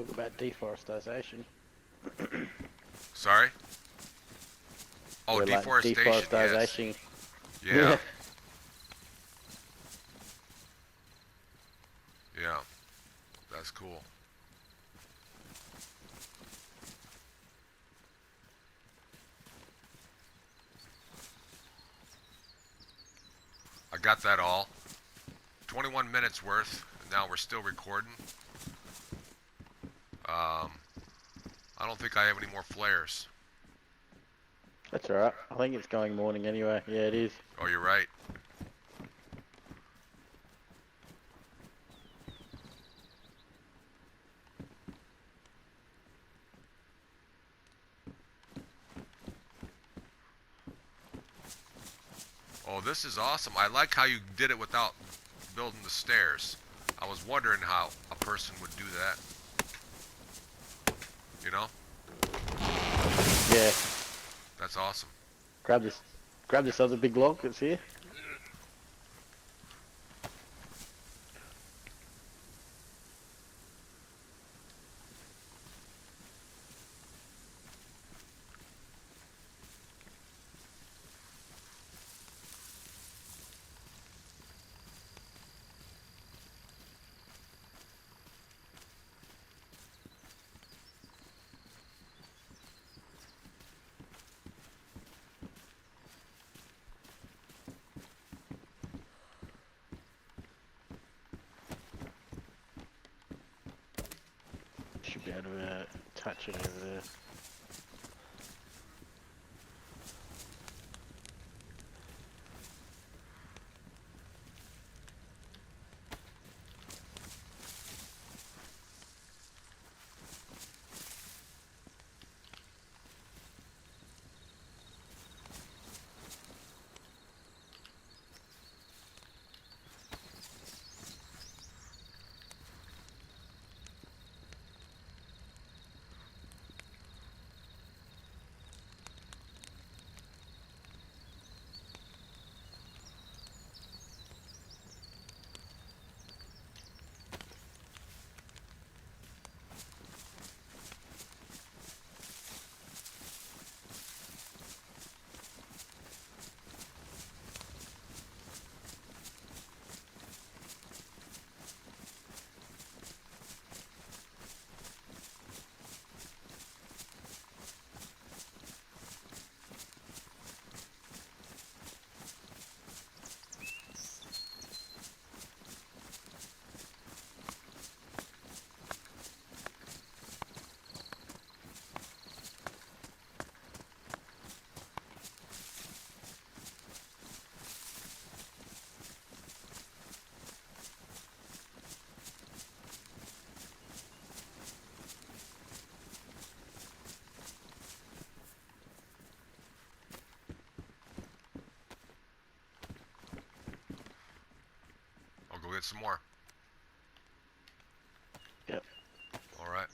talk about deforestation. Sorry? Oh, We're like deforestation, yes. deforestation. Yeah, Yeah. yeah. That's cool. I got that all. 21 minutes worth, and now we're still recording. I don't think I have any more flares. That's alright. I think it's going morning anyway. Yeah, it is. Oh, you're right. Oh, this is awesome. I like how you did it without building the stairs. I was wondering how a person would do that. You know? Yeah. That's awesome. Grab this. Grab this other big log that's here. Should be able to touch it over there. I'll go get some more. Yep. Alright.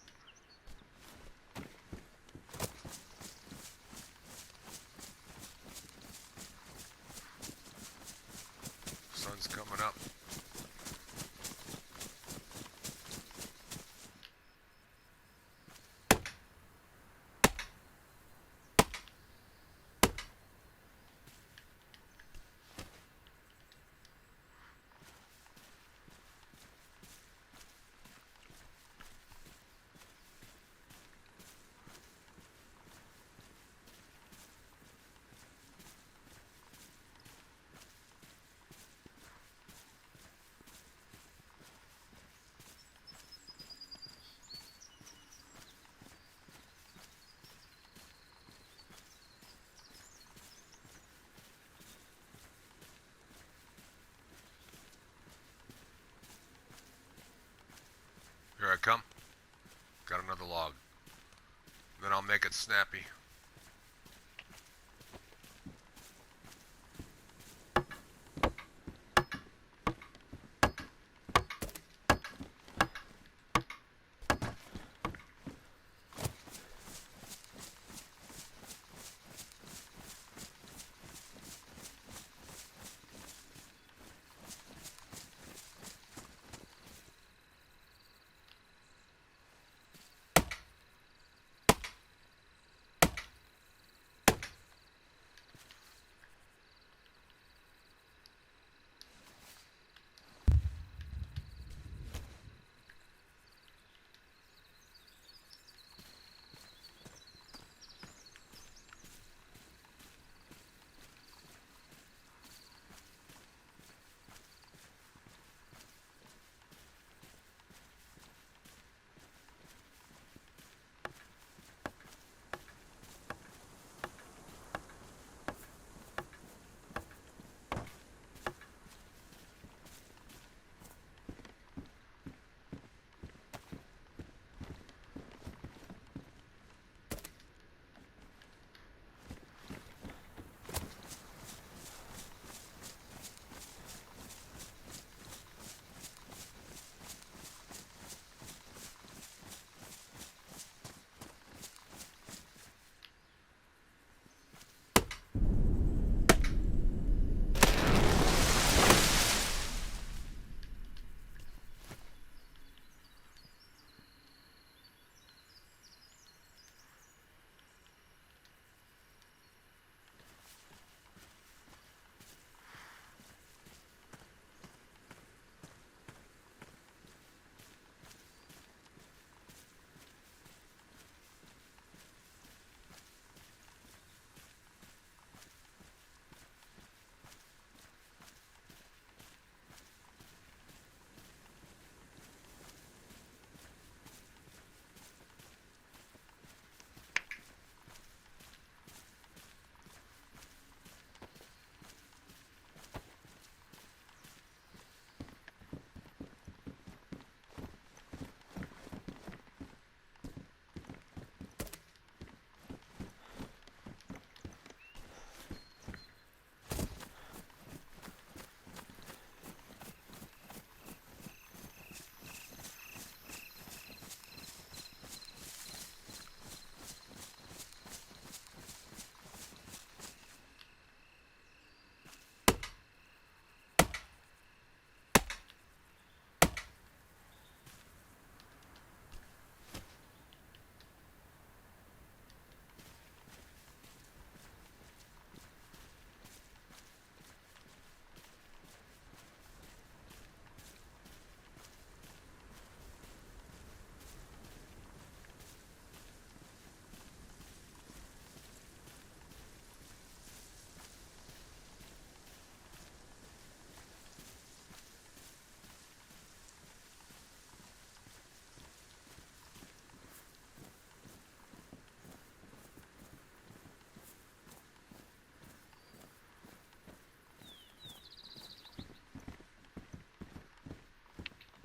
Sun's coming up. Here I come. Got another log. Then I'll make it snappy.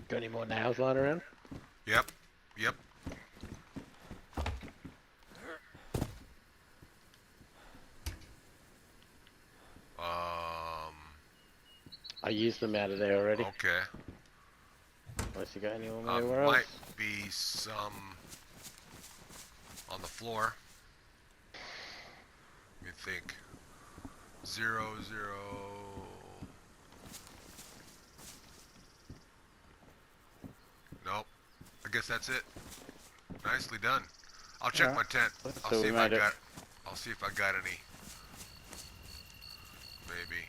Got any more nails lying around? Yep. Yep. I used them out of there already. Okay. Unless you got any more anywhere Might else. be some on the floor. Let me think. 0, 0. Nope. I guess that's it. Nicely done. I'll check my tent. I'll So see we if I made it. got. I'll see if I got any. Maybe.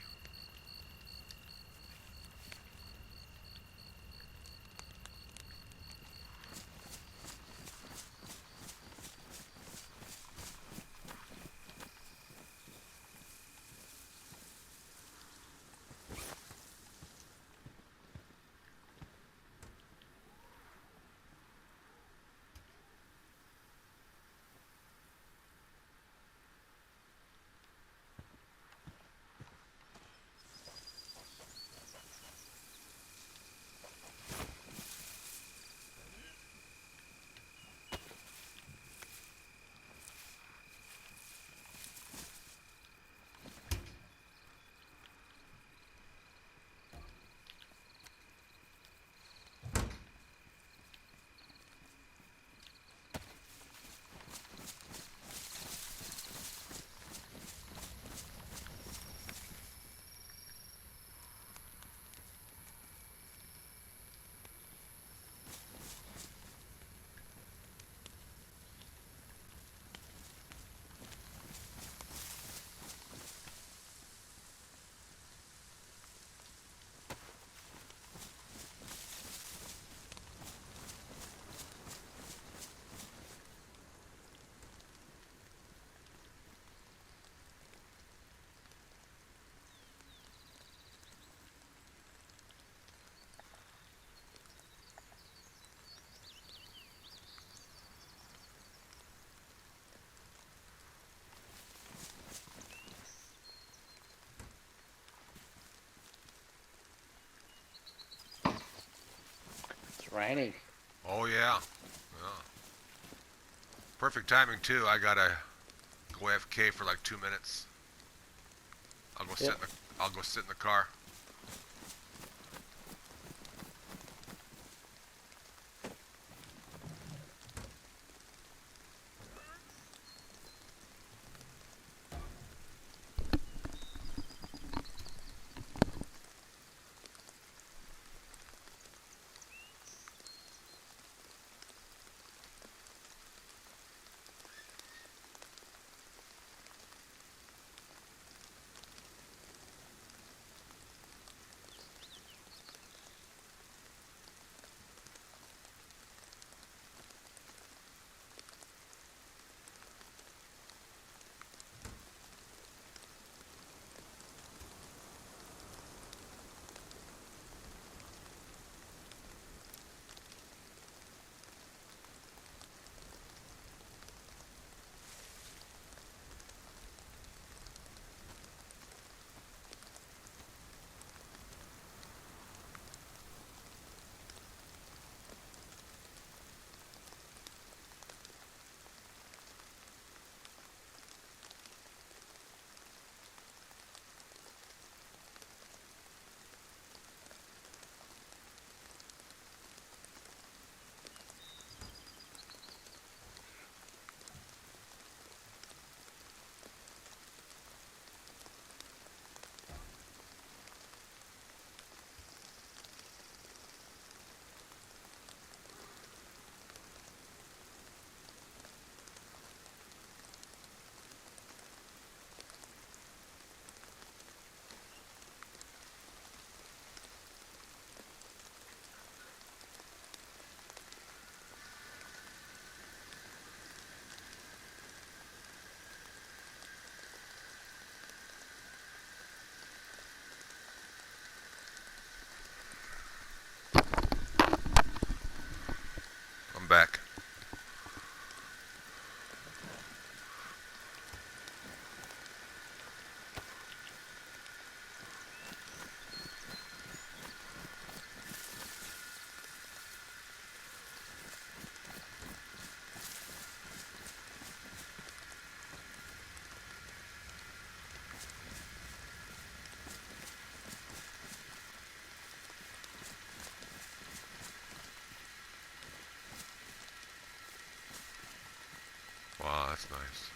It's raining. Oh yeah. Yeah. Perfect timing too. I gotta go AFK for like 2 minutes. I'll go sit Yep. in the. I'll go sit in the car. That's nice.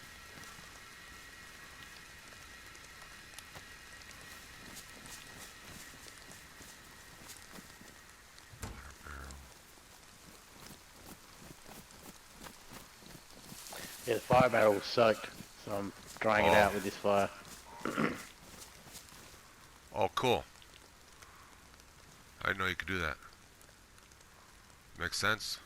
Water barrel. Yeah, the fire barrel was soaked, so I'm drying it Oh. out with this fire. Oh, cool. I didn't know you could do that. Makes sense.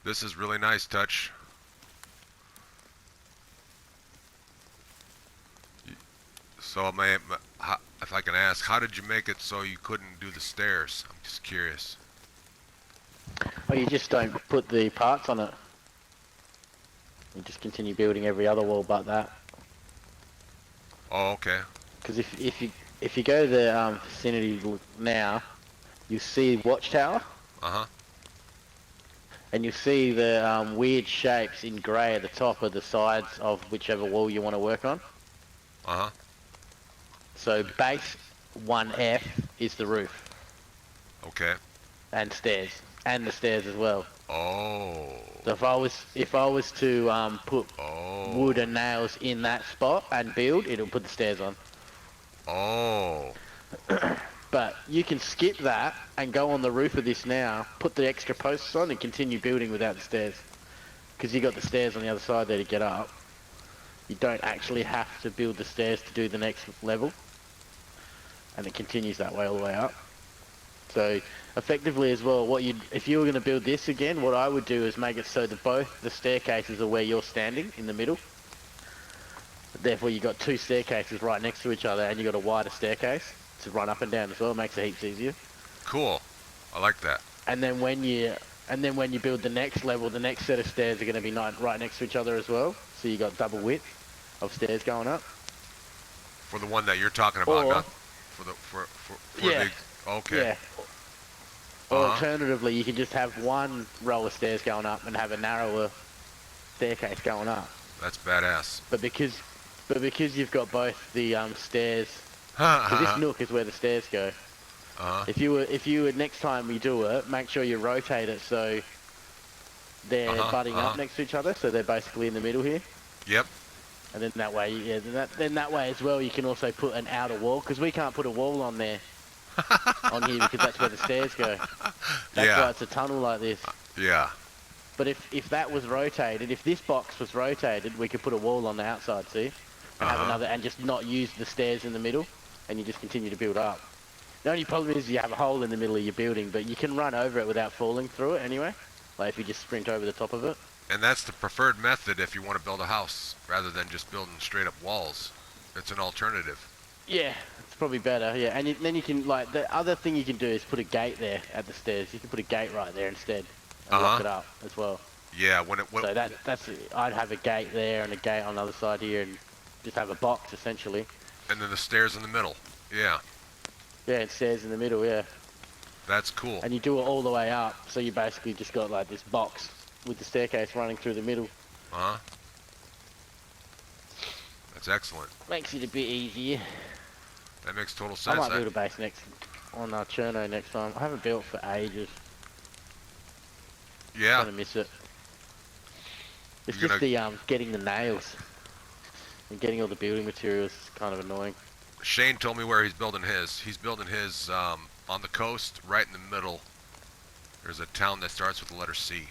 This is really nice, Touch. So, if I can ask, how did you make it so you couldn't do the stairs? I'm just curious. Oh, you just don't put the parts on it. You just continue building every other wall but that. Oh, okay. Because if you go to the vicinity now, you see watchtower, Uh-huh. and you see the weird shapes in grey at the top of the sides of whichever wall you want to work on. Uh-huh. So base 1F is the roof Okay. and stairs, and the stairs as well. Oh. So if I was to put wood and nails in that spot and build, it'll put the stairs on. Oh. But you can skip that and go on the roof of this now, put the extra posts on and continue building without the stairs. Because you got the stairs on the other side there to get up. You don't actually have to build the stairs to do the next level. And it continues that way all the way up. So effectively as well, if you were going to build this again, what I would do is make it so that both the staircases are where you're standing in the middle. Therefore you got two staircases right next to each other and you got a wider staircase to run up and down as well. It makes it heaps easier. Cool. I like that. And then when you build the next level, the next set of stairs are going to be right next to each other as well. So you got double width of stairs going up. For the one that you're talking about, Or, not for yeah, the okay. Yeah. Or alternatively, you can just have one row of stairs going up and have a narrower staircase going up. That's badass. But because you've got both the stairs, because this nook is where the stairs go. If you were next time you do it, make sure you rotate it so they're butting up next to each other, so they're basically in the middle here. Yep. And then that way, yeah, then that way as well, you can also put an outer wall, because we can't put a wall on there, on here, because that's where the stairs go. That's why it's a tunnel like this. Yeah. But if that was rotated, if this box was rotated, we could put a wall on the outside, see? And have another, and just not use the stairs in the middle, and you just continue to build up. The only problem is you have a hole in the middle of your building, but you can run over it without falling through it anyway. Like if you just sprint over the top of it. And that's the preferred method if you want to build a house, rather than just building straight up walls. It's an alternative. Yeah, it's probably better, yeah. And then you can, like, the other thing you can do is put a gate there at the stairs. You can put a gate right there instead, and lock it up as well. Yeah, so that's I'd have a gate there and a gate on the other side here, and just have a box essentially. And then the stairs in the middle. Yeah. Yeah, and stairs in the middle, yeah. That's cool. And you do it all the way up, so you basically just got like this box with the staircase running through the middle. That's excellent. Makes it a bit easier. That makes total sense. I might build a base on Cherno next time. I haven't built for ages. Yeah. I'm gonna miss it. It's just the getting the nails and getting all the building materials is kind of annoying. Shane told me where he's building his. He's building his on the coast, right in the middle. There's a town that starts with the letter C.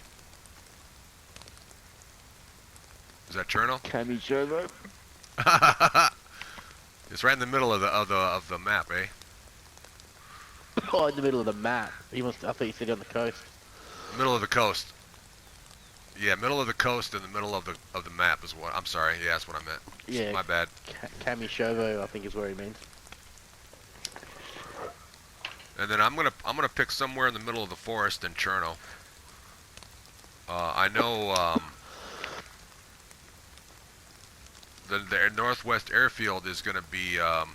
Is that Cherno? Camichovo? It's right in the middle of the map, eh? Oh, in the middle of the map. I thought you said on the coast. Middle of the coast. Yeah, middle of the coast and the middle of the map is what. I'm sorry. Yeah, that's what I meant. Yeah. My bad. Camishovo, I think is where he means. And then I'm gonna pick somewhere in the middle of the forest in Cherno. I know the Northwest Airfield is gonna be a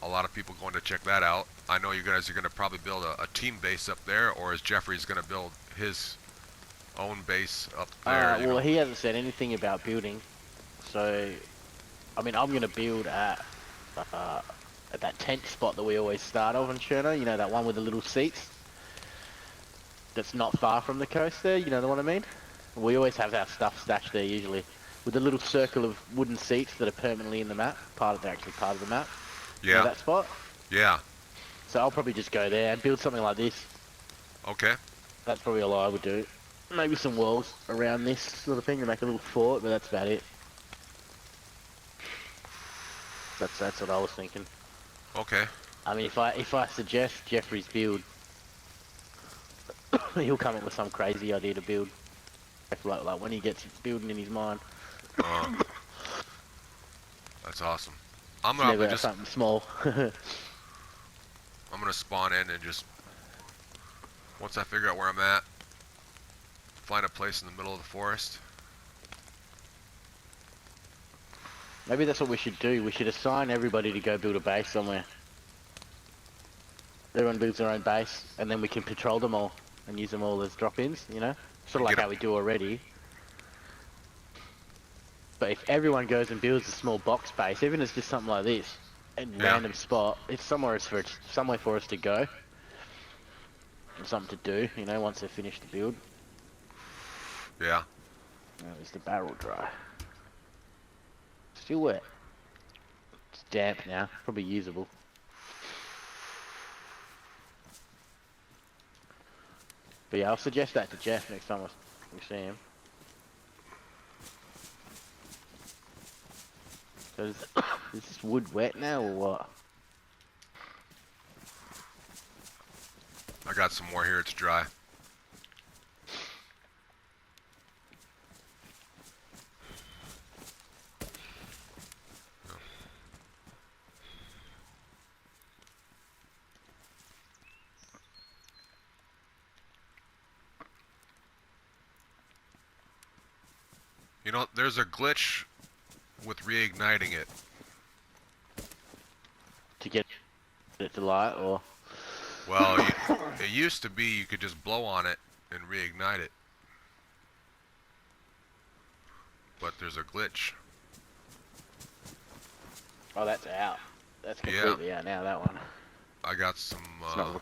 lot of people going to check that out. I know you guys are gonna probably build a team base up there, or is Jeffries gonna build his own base up there? Well, he hasn't said anything about building, so I mean, I'm gonna build at that tent spot that we always start off in Cherno. You know, that one with the little seats. that's not far from the coast there, you know what I mean? We always have our stuff stashed there usually, with a little circle of wooden seats that are permanently in the map, they're actually part of the map. You know Yeah. that spot? Yeah. So I'll probably just go there and build something like this. Okay. That's probably all I would do. Maybe some walls around this sort of thing to make a little fort, but that's about it. That's what I was thinking. Okay. I mean, if I suggest Jeffrey's build, he'll come up with some crazy idea to build. Like when he gets building in his mind. That's awesome. I'm It's gonna never just something small. I'm gonna spawn in and just once I figure out where I'm at, find a place in the middle of the forest. Maybe that's what we should do. We should assign everybody to go build a base somewhere. Everyone builds their own base, and then we can patrol them all and use them all as drop-ins, you know? Sort of like how we do already. But if everyone goes and builds a small box base, even if it's just something like this, a random spot, it's somewhere for us to go. And something to do, you know, once they've finished the build. Yeah. Oh, is the barrel dry? Still wet. It's damp now, probably usable. But yeah, I'll suggest that to Jeff next time we see him. So is this wood wet now or what? I got some more here, it's dry. You know, there's a glitch with reigniting it. To get it to light or? Well, it used to be you could just blow on it and reignite it. But there's a glitch. Oh, that's out. That's completely out now, that one. I got some...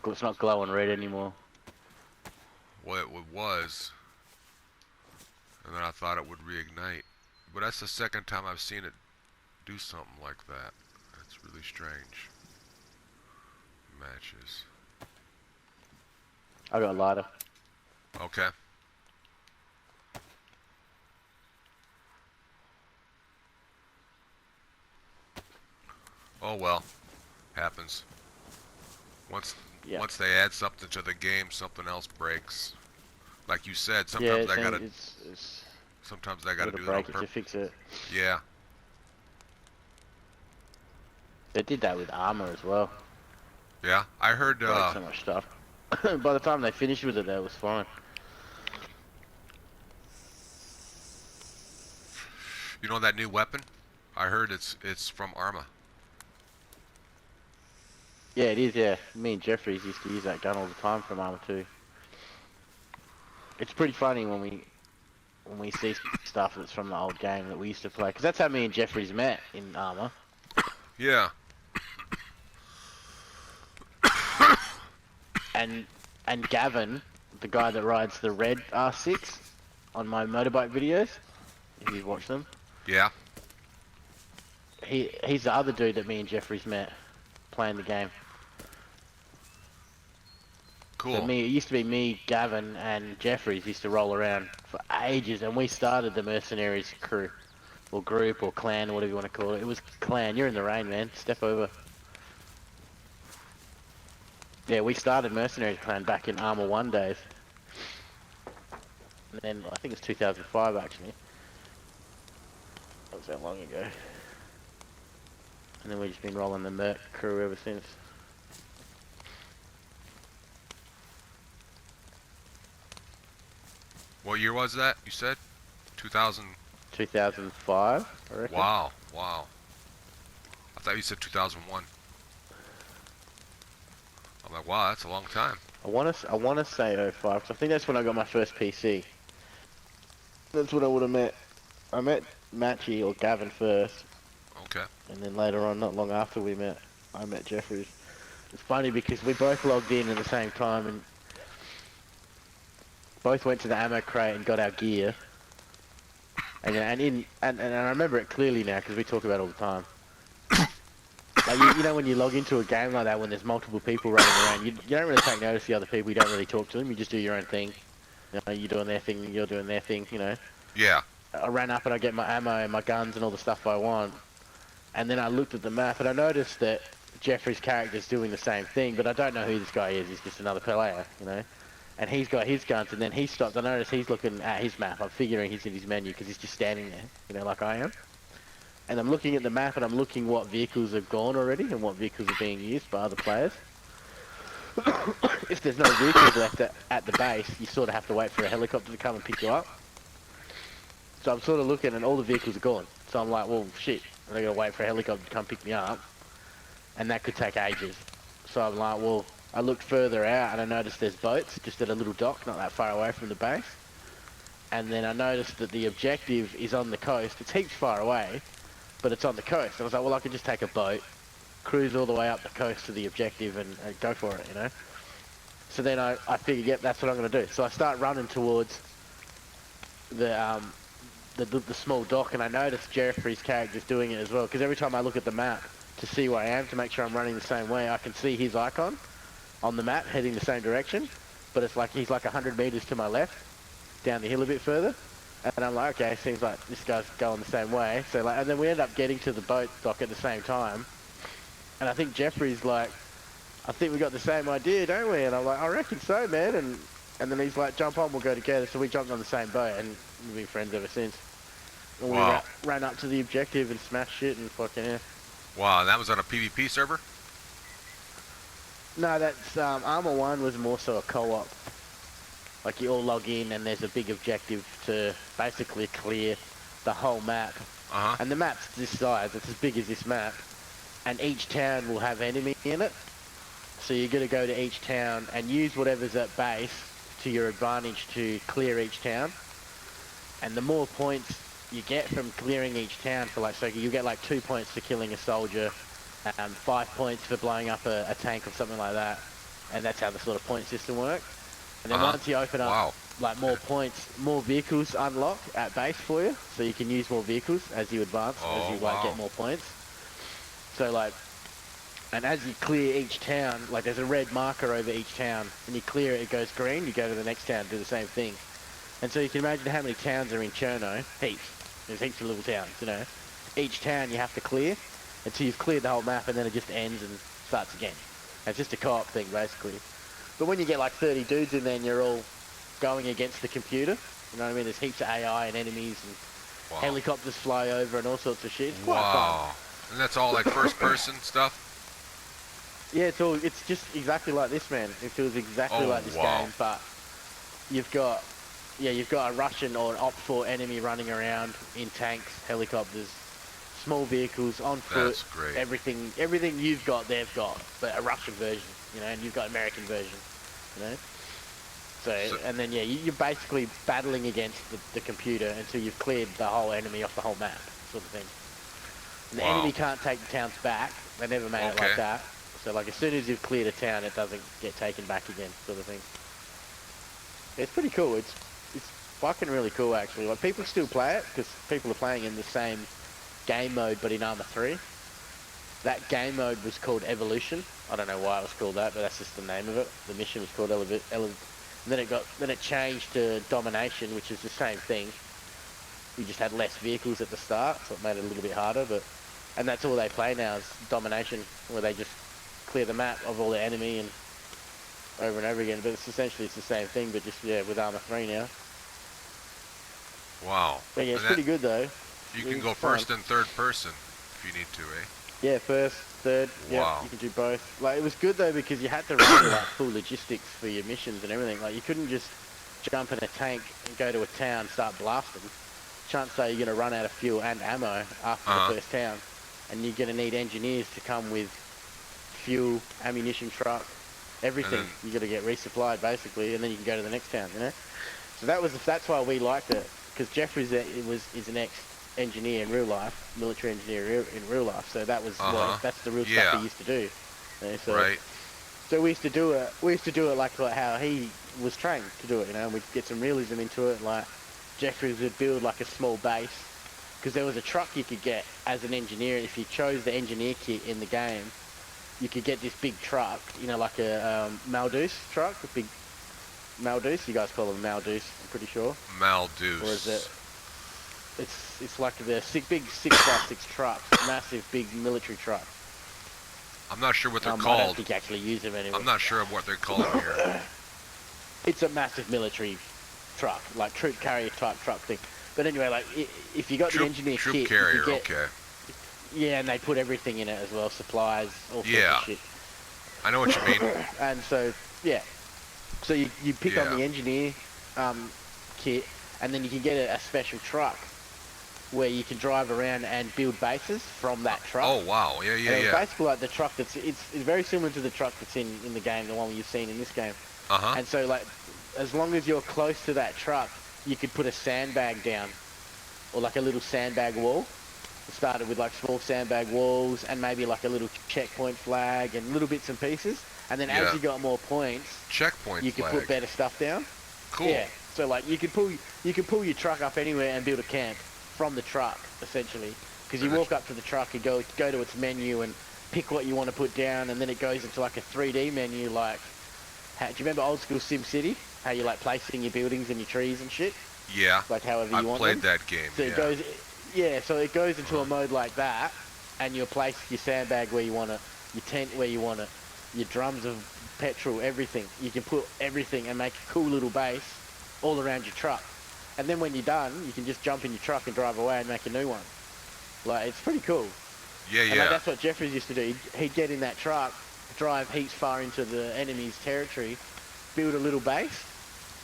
It's not glowing red anymore. Well, it was. And then I thought it would reignite. But that's the second time I've seen it do something like that. That's really strange. Matches. I got a lighter. Okay. Oh well. Happens. Once they add something to the game, something else breaks. Like you said, sometimes I gotta do it on purpose to fix it. Yeah. They did that with armor as well. Yeah, I heard so much stuff. By the time they finished with it, that was fine. You know that new weapon? I heard it's from Arma. Yeah, it is, yeah. Me and Jeffries used to use that gun all the time from Arma 2. It's pretty funny when we see stuff that's from the old game that we used to play. Because that's how me and Jeffries met in Arma. Yeah. And Gavin, the guy that rides the red R6 on my motorbike videos, if you've watched them. Yeah. He's the other dude that me and Jeffries met playing the game. Cool. So it used to be me, Gavin, and Jeffries used to roll around for ages, and we started the Mercenaries crew, or group, or clan, or whatever you want to call it. It was clan. You're in the rain, man. Step over. Yeah, we started Mercenaries clan back in Arma 1 days. And then, I think it's 2005, actually. That was that long ago. And then we've just been rolling the Merc crew ever since. What year was that, you said? 2000? 2005, I reckon. Wow, wow. I thought you said 2001. I'm like, wow, that's a long time. I want to say 05, because I think that's when I got my first PC. That's when I would have met. I met Matchy or Gavin first. Okay. And then later on, not long after I met Jeffries. It's funny because we both logged in at the same time, and both went to the ammo crate and got our gear. And I remember it clearly now because we talk about it all the time. Like you know when you log into a game like that when there's multiple people running around, you don't really take notice of the other people. You don't really talk to them. You just do your own thing. You know, you're doing their thing, you're doing their thing. You know. Yeah. I ran up and I get my ammo and my guns and all the stuff I want. And then I looked at the map and I noticed that Jeffrey's character's doing the same thing, but I don't know who this guy is. He's just another player, you know. And he's got his guns, and then he stopped. I noticed he's looking at his map. I'm figuring he's in his menu because he's just standing there, you know, like I am. And I'm looking at the map and I'm looking what vehicles have gone already and what vehicles are being used by other players. If there's no vehicles left at the base, you sort of have to wait for a helicopter to come and pick you up. So I'm sort of looking and all the vehicles are gone. So I'm like, well, shit, I gotta wait for a helicopter to come pick me up. And that could take ages. So I'm like, well, I looked further out and I noticed there's boats just at a little dock, not that far away from the base. And then I noticed that the objective is on the coast. It's heaps far away, but it's on the coast. I was like, well, I could just take a boat, cruise all the way up the coast to the objective and go for it, you know? So then I figured, yep, that's what I'm going to do. So I start running towards the small dock, and I noticed Jeffrey's character's doing it as well, because every time I look at the map to see where I am, to make sure I'm running the same way, I can see his icon on the map heading the same direction, but it's like he's like 100 meters to my left, down the hill a bit further. And I'm like, okay, seems like this guy's going the same way. So like, and then we end up getting to the boat dock at the same time. And I think Jeffrey's like, I think we got the same idea, don't we? And I'm like, I reckon so, man. And then he's like, jump on, we'll go together. So we jumped on the same boat and we've been friends ever since. And Wow. we ran up to the objective and smashed shit and fucking yeah. Wow, and that was on a PvP server? No, that's, Armor 1 was more so a co-op. Like you all log in and there's a big objective to basically clear the whole map. Uh-huh. And the map's this size, it's as big as this map. And each town will have enemy in it. So you're going to go to each town and use whatever's at base to your advantage to clear each town. And the more points you get from clearing each town, for like, so you get like 2 points for killing a soldier, 5 points for blowing up a tank or something like that. And that's how the sort of point system works. And then once you open up like more points, more vehicles unlock at base for you, so you can use more vehicles as you advance, as you like get more points. So like, and as you clear each town, like there's a red marker over each town, and you clear it, it goes green, you go to the next town, do the same thing. And so you can imagine how many towns are in Cherno, heaps. There's heaps of little towns, you know. Each town you have to clear until you've cleared the whole map, and then it just ends and starts again. It's just a co-op thing basically. But when you get like 30 dudes in there and you're all going against the computer, you know what I mean? There's heaps of AI and enemies and helicopters fly over and all sorts of shit. It's quite fun. And that's all like first person stuff? Yeah, it's just exactly like this, man. It feels exactly like this game, but you've got a Russian or an Op-4 enemy running around in tanks, helicopters, small vehicles, on foot. That's great. Everything you've got, they've got, but a Russian version, you know, and you've got American version, you know. So and then you're basically battling against the computer until you've cleared the whole enemy off the whole map, sort of thing. And the enemy can't take the towns back. They never made it like that. So like as soon as you've cleared a town, it doesn't get taken back again, sort of thing. It's pretty cool. It's fucking really cool actually. Like people still play it because people are playing in the same game mode but in Arma 3. That game mode was called Evolution. I don't know why it was called that, but that's just the name of it. The mission was called and then it changed to Domination, which is the same thing. You just had less vehicles at the start, so it made it a little bit harder, and that's all they play now is Domination, where they just clear the map of all the enemy and over again. But it's essentially the same thing, but just with Arma 3 now. Wow. But yeah, it's pretty good though. You can go first and third person if you need to, eh? Yeah, first, third, Wow. You can do both. Like, it was good though because you had to run like full logistics for your missions and everything. Like, you couldn't just jump in a tank and go to a town and start blasting. Chances are you're going to run out of fuel and ammo after the first town. And you're going to need engineers to come with fuel, ammunition truck, everything. You're going to get resupplied basically, and then you can go to the next town, you know? So that's why we liked it, because Jeffries is an ex-engineer in real life, military engineer in real life, so that was that's the real stuff he used to do. You know, so we used to do it like how he was trained to do it, you know, and we'd get some realism into it, like Jeffries would build like a small base, because there was a truck you could get as an engineer. If you chose the engineer kit in the game, you could get this big truck, you know, like a Maldeus truck, a big Maldeus. You guys call them Maldeus, I'm pretty sure. Maldeus. Or is it? It's like the big 6x6 trucks, massive big military truck. I'm not sure what they're I called. don't think you actually use them anymore. I'm not sure of what they're called here. It's a massive military truck, like troop carrier type truck thing. But anyway, like if you got the engineer troop kit, carrier, you get, okay. Yeah, and they put everything in it as well, supplies, all sorts of shit. I know what you mean. And so, yeah. So you pick on the engineer kit, and then you can get a special truck where you can drive around and build bases from that truck. Oh wow, yeah. It's basically like the truck it's very similar to the truck that's in the game, the one you've seen in this game. And so like, as long as you're close to that truck, you could put a sandbag down, or like a little sandbag wall. It started with like small sandbag walls and maybe like a little checkpoint flag and little bits and pieces. And then as you got more points, checkpoint you could put better stuff down. Cool. Yeah. So like you could pull your truck up anywhere and build a camp from the truck, essentially, because you walk up to the truck and go to its menu and pick what you want to put down, and then it goes into like a 3D menu. Like, do you remember old school Sim City? How you like placing your buildings and your trees and shit? Yeah. Like however you want. I played that game. So it goes, so it goes into a mode like that, and you'll place your sandbag where you want it, your tent where you want it, your drums of petrol, everything. You can put everything and make a cool little base all around your truck. And then when you're done, you can just jump in your truck and drive away and make a new one. Like, it's pretty cool. Yeah. And like, that's what Jeffries used to do. He'd get in that truck, drive heaps far into the enemy's territory, build a little base,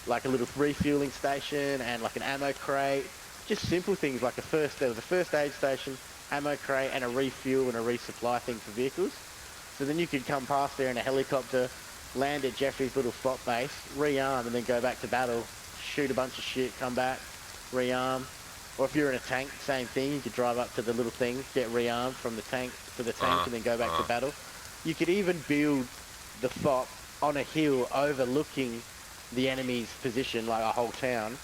like a little refueling station and like an ammo crate. Just simple things like there was a first aid station, ammo crate, and a refuel and a resupply thing for vehicles. So then you could come past there in a helicopter, land at Jeffries' little spot base, rearm, and then go back to battle. Shoot a bunch of shit, come back, rearm. Or if you're in a tank, same thing. You could drive up to the little thing, get rearmed from the tank to the tank, and then go back to battle. You could even build the FOP on a hill overlooking the enemy's position, like a whole town,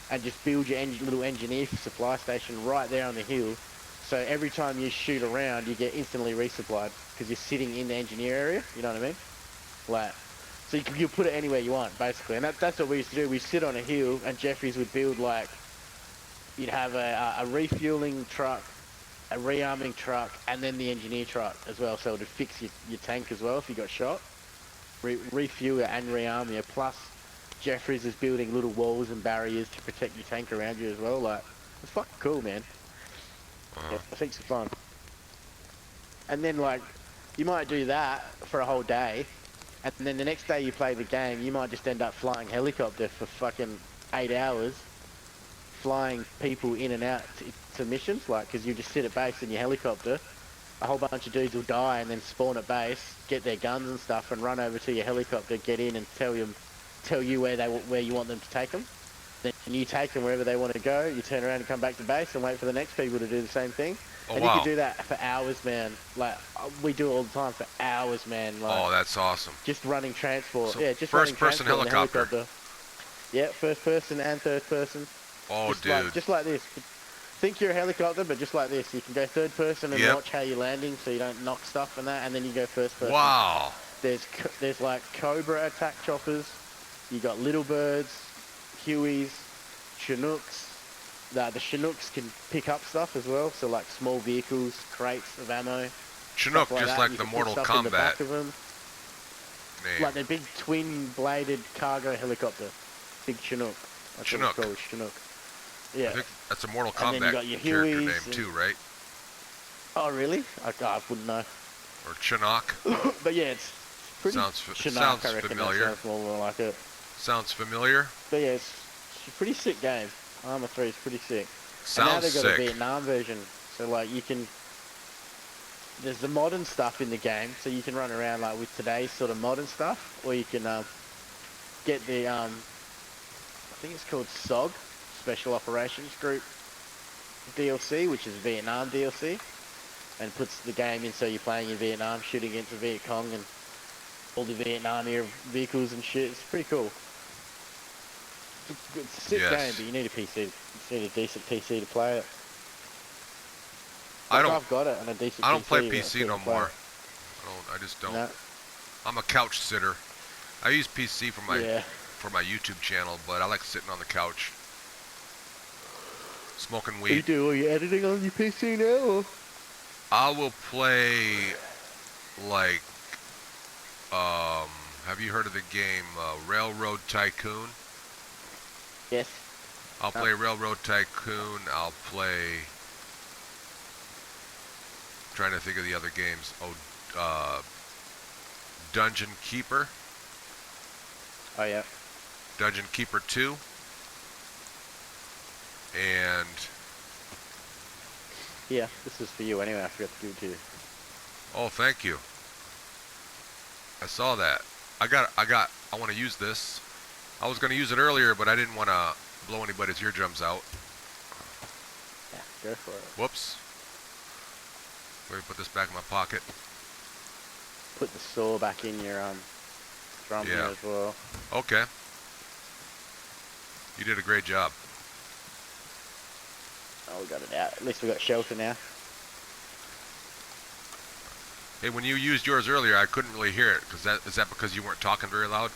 and just build your little engineer supply station right there on the hill. So every time you shoot around, you get instantly resupplied because you're sitting in the engineer area. You know what I mean? Like. So you put it anywhere you want, basically. And that's what we used to do. We sit on a hill, and Jeffries would build, like, you'd have a refueling truck, a rearming truck, and then the engineer truck as well. So it would fix your tank as well if you got shot. Refuel it and rearm you. Plus, Jeffries is building little walls and barriers to protect your tank around you as well. Like, it's fucking cool, man. Yeah, I think it's fun. And then, like, you might do that for a whole day. And then the next day you play the game, you might just end up flying helicopter for fucking 8 hours, flying people in and out to missions, like, because you just sit at base in your helicopter, a whole bunch of dudes will die and then spawn at base, get their guns and stuff, and run over to your helicopter, get in and tell you where you want them to take them. Then you take them wherever they want to go, you turn around and come back to base and wait for the next people to do the same thing. And you can do that for hours, man. Like, we do it all the time for hours, man. Like, that's awesome. Just running transport. So just first person helicopter. Yeah, first person and third person. Oh, just dude. Just like this. Think you're a helicopter, but just like this. You can go third person and watch how you're landing so you don't knock stuff and that, and then you go first person. Wow. There's like Cobra attack choppers. You got Little Birds, Hueys, Chinooks. The Chinooks can pick up stuff as well, so like small vehicles, crates of ammo. Chinook, just like the Mortal Kombat. Like the big twin-bladed cargo helicopter. Big Chinook. That's what it's called, Chinook. Yeah. I think that's a Mortal And then you Kombat got your character Hueys name too, right? Oh, really? I wouldn't know. Or Chinook. But yeah, it's pretty sounds Chinook, I reckon. familiar. That sounds more like it. Sounds familiar. But yeah, it's a pretty sick game. Arma 3 is pretty sick. Sounds and now they've got sick. a Vietnam version, so like you can. There's the modern stuff in the game, so you can run around like with today's sort of modern stuff, or you can get the I think it's called SOG, Special Operations Group DLC, which is Vietnam DLC, and puts the game in so you're playing in Vietnam, shooting against the Viet Cong and all the Vietnam era vehicles and shit. It's pretty cool. It's a sick game, but you need a PC. You need a decent PC to play it. Like I've got it and a decent PC. I don't play PC no more. I just don't. No. I'm a couch sitter. I use PC for Yeah. my YouTube channel, but I like sitting on the couch, smoking weed. You do all your editing on your PC now? Or? I will play like have you heard of the game Railroad Tycoon? Yes. I'll play Railroad Tycoon. I'll play. I'm trying to think of the other games. Dungeon Keeper. Oh yeah. Dungeon Keeper 2. And yeah, this is for you anyway. I forgot to give it to you. Oh, thank you. I saw that. I want to use this. I was going to use it earlier, but I didn't want to blow anybody's eardrums out. Yeah, go for it. Whoops. Let me put this back in my pocket. Put the saw back in your drum here as well. Okay. You did a great job. Oh, we got it out. At least we got shelter now. Hey, when you used yours earlier, I couldn't really hear it. Is that because you weren't talking very loud?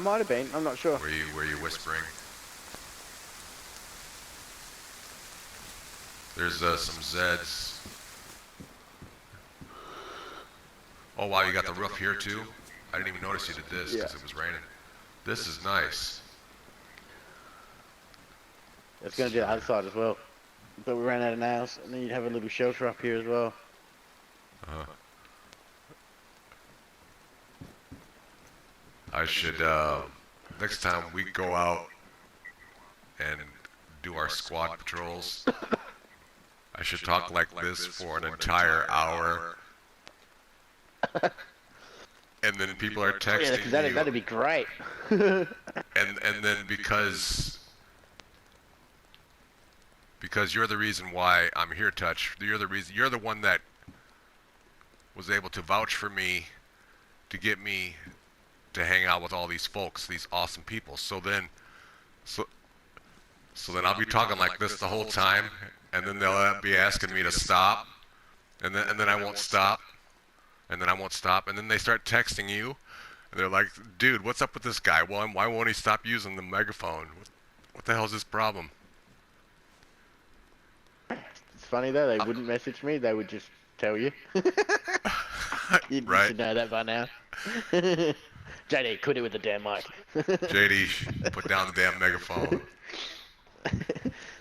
Might have been. I'm not sure. Were you whispering? There's some Zeds. Oh wow, you got the roof here too? I didn't even notice you did this because it was raining. This is nice. It's going to do the other side as well. But we ran out of nails, and then you'd have a little shelter up here as well. I should, next time we go out and do our squad patrols, I should talk like this for an entire hour. And then people are texting you. That'd be great. and then because you're the reason why I'm here, Touch. You're the one that was able to vouch for me to get me to hang out with all these folks, these awesome people. So then I'll be talking like this the whole time, and then they'll be asking me to stop, and then I won't stop, and then I won't stop, and then they start texting you, and they're like, dude, what's up with this guy? Well, why won't he stop using the megaphone? What the hell's his problem? It's funny though, they wouldn't message me, they would just tell you. You should know that by now. JD, quit it with the damn mic. JD, put down the damn megaphone.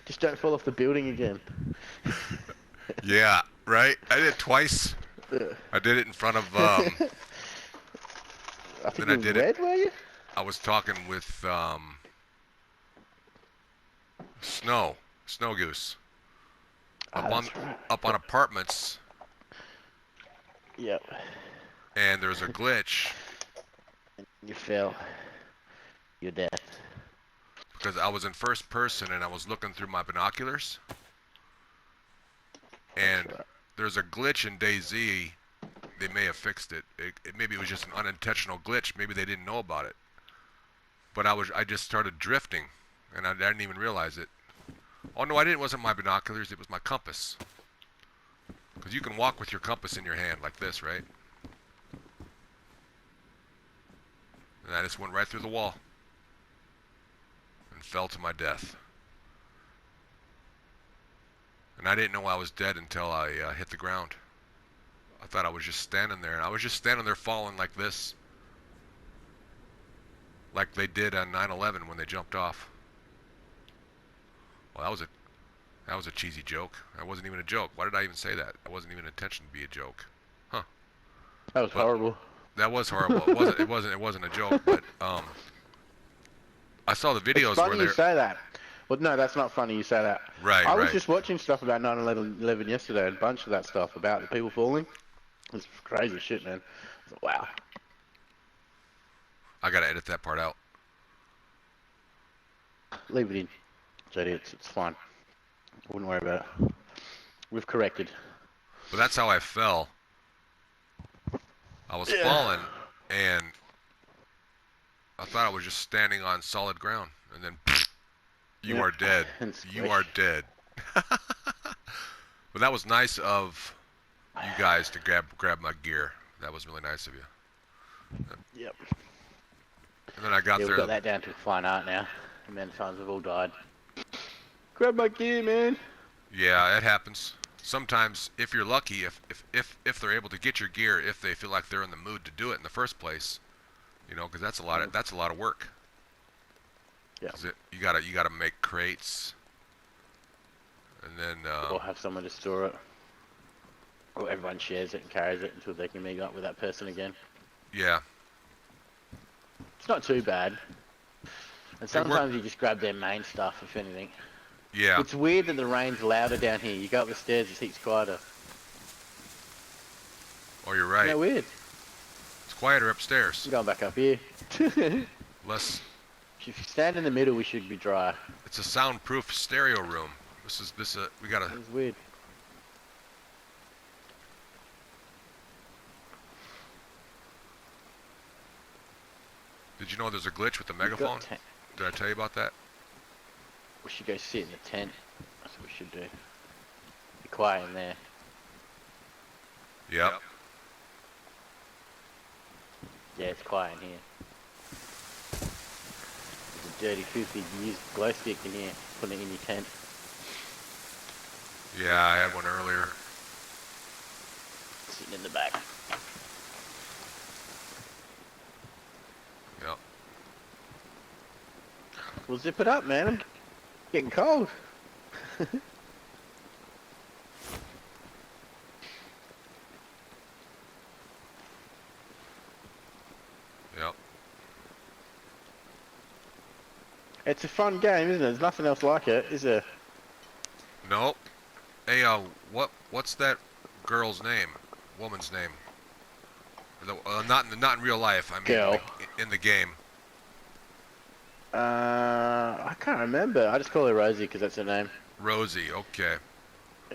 Just don't fall off the building again. Yeah, right? I did it twice. I did it in front of, I think it was Red, were you? I was talking with, Snow Goose. Up on apartments. Yep. And there's a glitch. You fell. You're dead. Because I was in first person and I was looking through my binoculars. And there's a glitch in DayZ. They may have fixed it. Maybe it was just an unintentional glitch. Maybe they didn't know about it. But I just started drifting, and I didn't even realize it. Oh no, it wasn't my binoculars. It was my compass. Because you can walk with your compass in your hand like this, right? And I just went right through the wall and fell to my death. And I didn't know I was dead until I hit the ground. I thought I was just standing there, and I was just standing there falling like this. Like they did on 9/11 when they jumped off. Well, that was a cheesy joke. That wasn't even a joke. Why did I even say that? That wasn't even intention to be a joke. Huh. That was horrible. That was horrible. It wasn't a joke, but I saw the videos it's funny where you say that. Well, no, that's not funny you say that. Right, I was just watching stuff about 9/11 yesterday, a bunch of that stuff about the people falling. It's crazy shit, man. Wow. I gotta edit that part out. Leave it in, JD. It's fine. I wouldn't worry about it. We've corrected. But that's how I fell. I was falling, and I thought I was just standing on solid ground, and then you Yep. are dead. And You squish. are dead. But that was nice of you guys to grab my gear. That was really nice of you. Yep. And then I got Yeah, there. we've got that down to a fine art now. The amount of times we've all died. Grab my gear, man. Yeah, it happens. Sometimes, if you're lucky, if they're able to get your gear, if they feel like they're in the mood to do it in the first place, you know, because that's a lot of work. Yeah. You gotta make crates, and then Or have someone to store it. Or everyone shares it and carries it until they can meet up with that person again. yeah, It's not too bad. And it worked. sometimes you just grab their main stuff, if anything. Yeah. It's weird that the rain's louder down here. You go up the stairs, it's heaps quieter. Oh, you're right. Isn't that weird? It's quieter upstairs. I'm going back up here. Less. If you stand in the middle, we should be dry. It's a soundproof stereo room. We gotta. It's weird. Did you know there's a glitch with the megaphone? Did I tell you about that? We should go sit in the tent. That's what we should do. Be quiet in there. Yep. Yeah, it's quiet in here. There's a dirty foofy. You use glow stick in here. Put it in your tent. Yeah, I had one earlier. Sitting in the back. Yep. We'll zip it up, man. I'm getting cold. Yep. It's a fun game, isn't it? There's nothing else like it, is there? Nope. Hey, what's that girl's name? Woman's name? Not in real life. I mean, Girl. in the game. I can't remember. I just call her Rosie because that's her name. Rosie. Okay.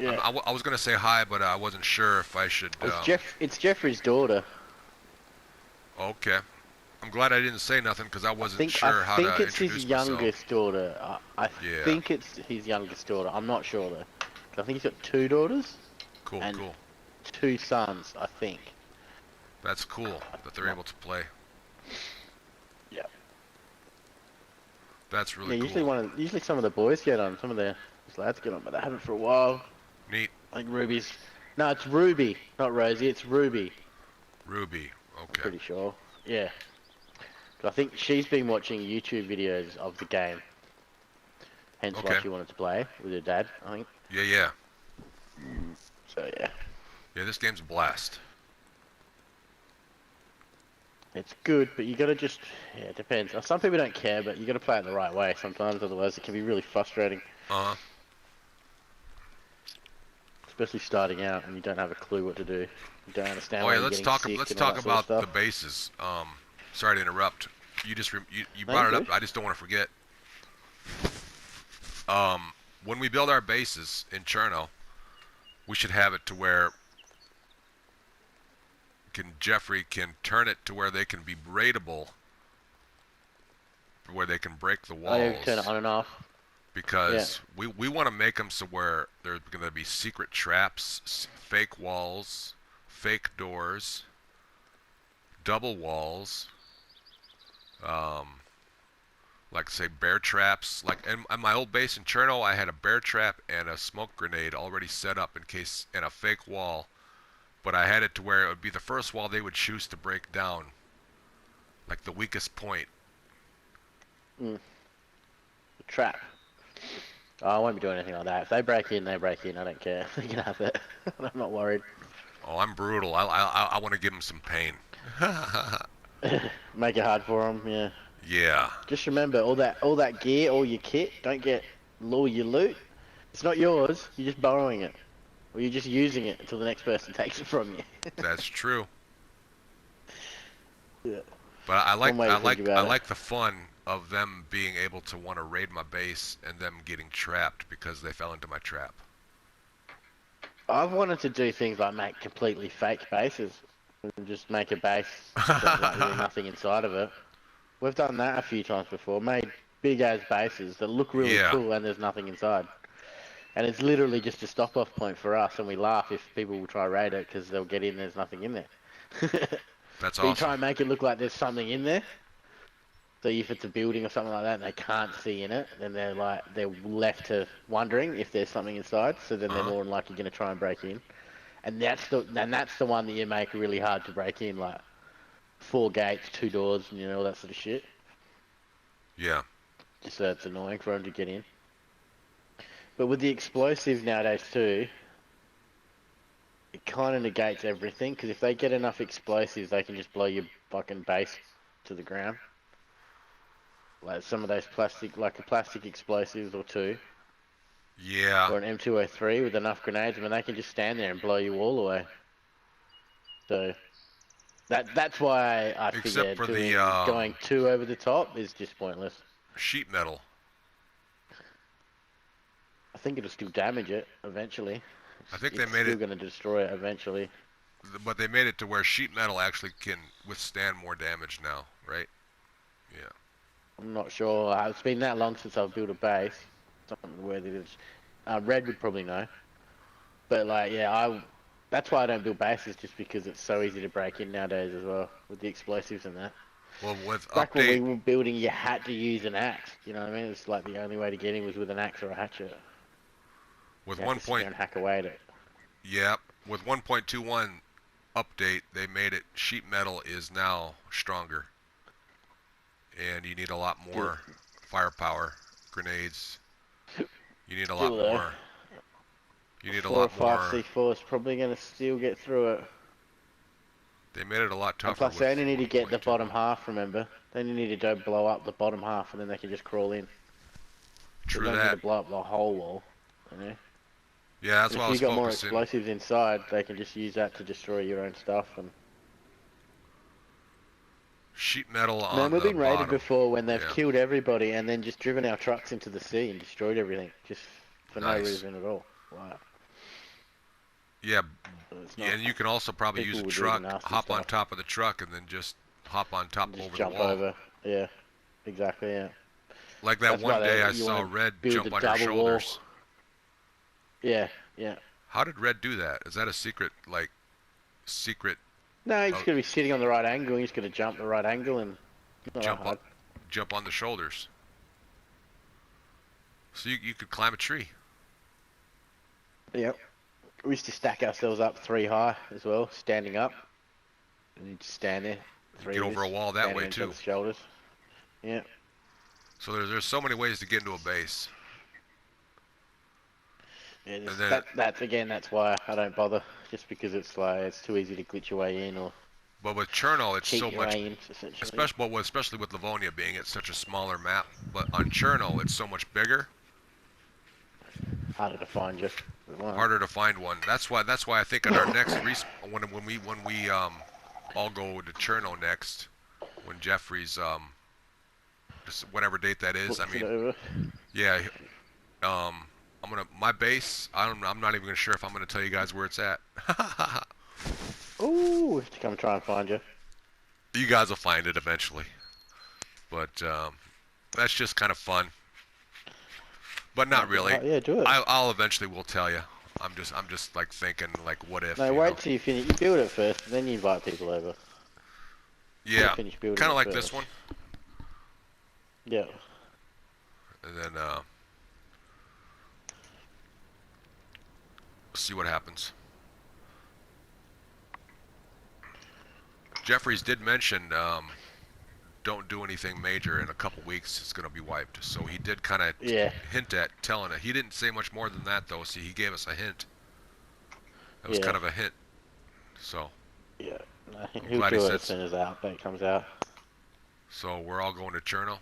Yeah. I was gonna say hi, but I wasn't sure if I should. It's Jeffrey's daughter. Okay. I'm glad I didn't say nothing because I wasn't sure how to I think it's introduce his myself. youngest daughter. I Yeah. think it's his youngest daughter. I'm not sure though. I think he's got 2 daughters. Cool, and cool. 2 sons, I think. That's cool that they're able to play. Yeah. That's really Yeah, cool. usually some of the boys get on, some of the lads get on, but they haven't for a while. Neat. I think Ruby's. No, it's Ruby, not Rosie. It's Ruby. Ruby. Okay. Pretty sure. Yeah. 'Cause I think she's been watching YouTube videos of the game. Hence why Okay. she wanted to play with her dad, I think. Yeah, yeah. So yeah. Yeah, this game's a blast. It's good, but you gotta just, yeah, it depends. Some people don't care, but you gotta play it the right way sometimes, otherwise it can be really frustrating. Uh-huh. Especially starting out and you don't have a clue what to do. You don't understand Oh why yeah, you're let's getting talk sick let's and all talk that sort of about the stuff. bases. Sorry to interrupt. You just you No, brought it you're up. good. I just don't want to forget. When we build our bases in Cherno, we should have it to where Jeffrey can turn it to where they can be raidable, where they can break the walls. Oh, yeah, turn it on and off. Because we want to make them so where there's going to be secret traps, fake walls, fake doors, double walls, like say bear traps. Like in my old base in Cherno, I had a bear trap and a smoke grenade already set up in case, and a fake wall. But I had it to where it would be the first wall they would choose to break down, like the weakest point. The trap. Oh, I won't be doing anything like that. If they break in, they break in. I don't care. They can have it. I'm not worried. Oh, I'm brutal. I want to give them some pain. Make it hard for them, yeah. Yeah. Just remember, all that gear, all your kit, don't get all your loot. It's not yours. You're just borrowing it, or you're just using it until the next person takes it from you. That's true. Yeah. But I One way to think about it. like the fun of them being able to want to raid my base and them getting trapped because they fell into my trap. I've wanted to do things like make completely fake bases and just make a base with like really nothing inside of it. We've done that a few times before. Made big ass bases that look really Yeah, cool and there's nothing inside. And it's literally just a stop off point for us, and we laugh if people will try raid it because they'll get in. There's nothing in there. that's But you try awesome. and make it look like there's something in there. So if it's a building or something like that and they can't see in it, then they're left to wondering if there's something inside. So then they're Uh-huh. more than likely going to try and break in. And that's the one that you make really hard to break in, like 4 gates, 2 doors, and all that sort of shit. Yeah. Just so it's annoying for them to get in. But with the explosives nowadays too, it kind of negates everything because if they get enough explosives, they can just blow your fucking base to the ground. Like some of those like a plastic explosives or two, Yeah. or an M203 with enough grenades, I mean, they can just stand there and blow you all away. So that's why I Except figure for the going too over the top is just pointless. sheet metal. I think it'll still damage it eventually. I think they It's made still it, going to destroy it eventually. but they made it to where sheet metal actually can withstand more damage now, right? Yeah. I'm not sure. It's been that long since I've built a base. Something worthy to. Red would probably know. But like, yeah, That's why I don't build bases, just because it's so easy to break in nowadays as well with the explosives and that. Well, with Back when update we were building, you had to use an axe. You know what I mean? It's like the only way to get in was with an axe or a hatchet. with You had one to sit there point, and hack away at it. yeah, with 1.21 update, they made it sheet metal is now stronger, and you need a lot more firepower, grenades. You need a Still lot though, more. You need a 4 or 5 lot more. C4 is probably going to still get through it. They made it a lot And tougher plus, they with only need to get the 1.2. bottom half. Remember, they only need to go blow up the bottom half, and then they can just crawl in. They True don't need to that. blow up the whole wall. You know. Yeah, that's And why if I you was got more focusing. explosives inside, they can just use that to destroy your own stuff. And Sheet metal man, on we've the been raided bottom. before when they've Yeah, killed everybody and then just driven our trucks into the sea and destroyed everything just for no nice. reason at all. Like, Yeah, it's yeah, not. and you can also probably use People a will do the truck, nasty hop on stuff top of the truck, and then just hop on top and just over the jump wall. over. Yeah, exactly. Yeah, Like that that's why one day I you saw want to Red build the jump on your double wall. shoulders. Yeah, yeah. How did Red do that? Is that a secret, like, secret No, you're uh, just gonna be sitting on the right angle. You're just gonna jump the right angle, and it's not that jump on, hard. jump on the shoulders? So you could climb a tree. Yep. We used to stack ourselves up 3 high as well, standing up. And you just stand there, You three get of over us, a wall that standing way on each too. other's shoulders. Yeah. So there's so many ways to get into a base. Yeah, And just then, that's why I don't bother. Just because it's like it's too easy to glitch your way in or but with Cherno, it's cheat so your much, way in, essentially. especially with Livonia being it's such a smaller map. But on Cherno, it's so much bigger, Harder to find you. Well, harder to find one. That's why I think on our next when we all go to Cherno next, when Jeffries whatever date that is. I flips it mean, over. yeah, I'm gonna my base. I'm not even sure if I'm gonna tell you guys where it's at. Ooh, we have to come try and find you. You guys will find it eventually, but that's just kind of fun. But not really. Yeah, do it. I'll eventually will tell you. I'm just like thinking like what if, No, you know? wait till you finish. You build it first, and then you invite people over. You Yeah, finish building kind it of like first. this one, Yeah. and then see what happens. Jeffries did mention don't do anything major in a couple weeks. It's gonna be wiped. So he did kind of Yeah. hint at telling it. He didn't say much more than that though. See, he gave us a hint. That was Yeah. kind of a hint. So Yeah. No, I'm he'll glad he do it said. as soon as the update comes out. So we're all going to Cherno.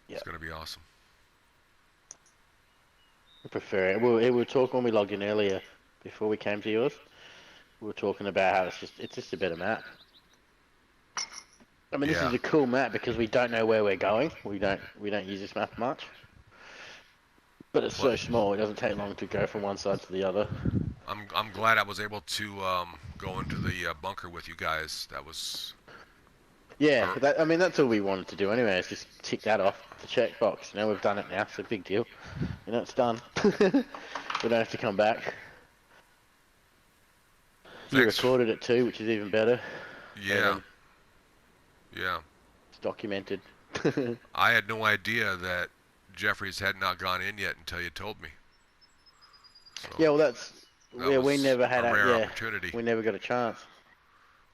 Yeah. It's gonna be awesome. I prefer it. We were talking when we logged in earlier, before we came to yours. We were talking about how it's just a better map. I mean, this Yeah. is a cool map because we don't know where we're going. We don't use this map much. But it's Well, so small, it doesn't take long to go from one side to the other. I'm glad I was able to go into the bunker with you guys. That was Yeah, Or, that, I mean, that's all we wanted to do anyway, is just tick that off the checkbox. You know, we've done it now, so big deal. You know, it's done. We don't have to come back. You thanks. recorded it too, which is even better. Yeah. Yeah. It's documented. I had no idea that Jeffries had not gone in yet until you told me. So Yeah, well, that's... that Yeah, we was never had a rare yeah, opportunity. we never got a chance.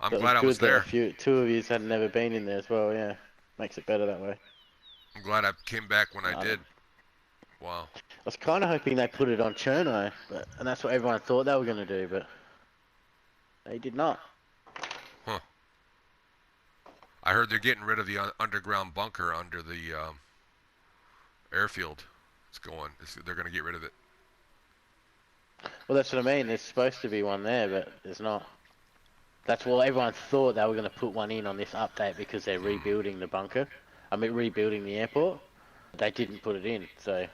I'm So it was glad I was good that there. two of you had never been in there as well, yeah. Makes it better that way. I'm glad I came back when I No, did. Wow. I was kind of hoping they put it on Cherno, and that's what everyone thought they were going to do, but they did not. Huh. I heard they're getting rid of the underground bunker under the airfield. They're going to get rid of it. Well, that's what I mean. There's supposed to be one there, but there's not. That's what everyone thought they were going to put one in on this update because they're rebuilding the bunker. I mean, rebuilding the airport. They didn't put it in, so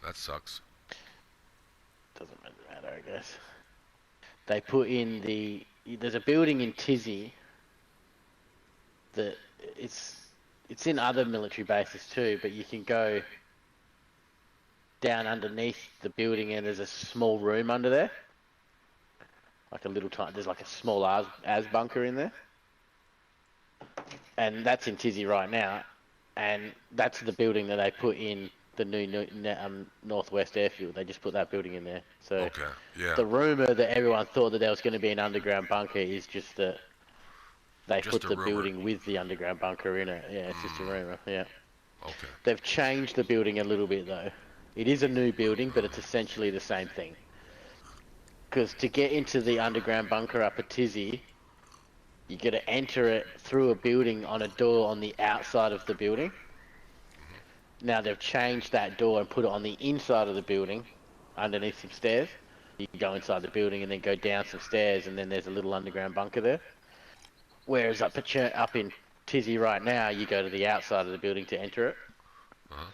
That sucks. doesn't really matter, I guess. They put in there's a building in Tizzy that it's in other military bases too, but you can go down underneath the building and there's a small room under there. Like a little there's like a small as bunker in there. And that's in Tizzy right now. And that's the building that they put in the new Northwest Airfield. They just put that building in there. So Okay. Yeah. the rumor that everyone thought that there was going to be an underground bunker is just that they Just put a the rumor. building with the underground bunker in it. Yeah, it's just a rumor. Yeah. Okay. They've changed the building a little bit though. It is a new building, but it's essentially the same thing. Because to get into the underground bunker up at Tizzy, you got to enter it through a building on a door on the outside of the building. Now they've changed that door and put it on the inside of the building, underneath some stairs. You can go inside the building and then go down some stairs, and then there's a little underground bunker there. Whereas up in Tizzy right now, you go to the outside of the building to enter it. Uh-huh.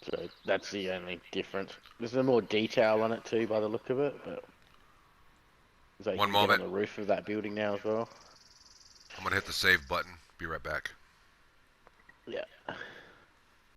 So that's the only difference. There's some more detail on it too, by the look of it, but so you One can get on moment. the roof of that building now as well. I'm going to hit the save button. Be right back. Yeah.